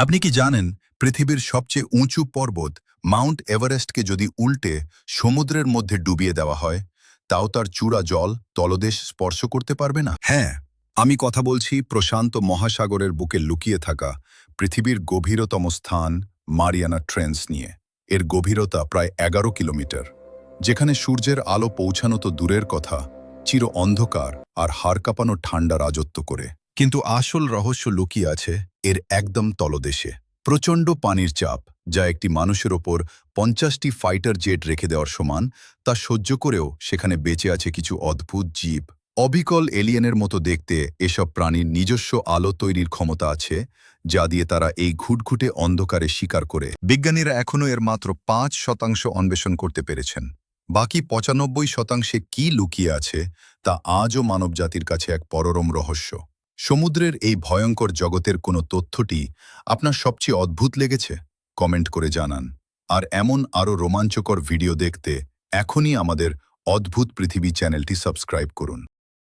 আপনি কি জানেন পৃথিবীর সবচেয়ে উঁচু পর্বত মাউন্ট এভারেস্টকে যদি উল্টে সমুদ্রের মধ্যে ডুবিয়ে দেওয়া হয় তাও তার চূড়া জল তলদেশ স্পর্শ করতে পারবে না? হ্যাঁ, আমি কথা বলছি প্রশান্ত মহাসাগরের বুকে লুকিয়ে থাকা পৃথিবীর গভীরতম স্থান মারিয়ানা ট্রেঞ্চ নিয়ে। এর গভীরতা প্রায় 11 কিলোমিটার, যেখানে সূর্যের আলো পৌঁছানো তো দূরের কথা, চির অন্ধকার আর হাড় কাঁপানো ঠান্ডা রাজত্ব করে। কিন্তু আসল রহস্য লুকিয়ে আছে এর একদম তলদেশে। প্রচণ্ড পানির চাপ, যা একটি মানুষের ওপর 50টি ফাইটার জেট রেখে দেওয়ার সমান, তা সহ্য করেও সেখানে বেঁচে আছে কিছু অদ্ভুত জীব। অবিকল এলিয়েনের মতো দেখতে এসব প্রাণীর নিজস্ব আলো তৈরির ক্ষমতা আছে, যা দিয়ে তারা এই ঘুটঘুটে অন্ধকারে শিকার করে। বিজ্ঞানীরা এখনও এর মাত্র 5% অন্বেষণ করতে পেরেছেন। বাকি 95% কি লুকিয়ে আছে তা আজও মানবজাতির কাছে এক পরম রহস্য। সমুদ্রের এই ভয়ঙ্কর জগতের কোনো তথ্যটি আপনার সবচেয়ে অদ্ভুত লেগেছে? কমেন্ট করে জানান। আর এমন আরও রোমাঞ্চকর ভিডিও দেখতে এখনই আমাদের অদ্ভুত পৃথিবী চ্যানেলটি সাবস্ক্রাইব করুন।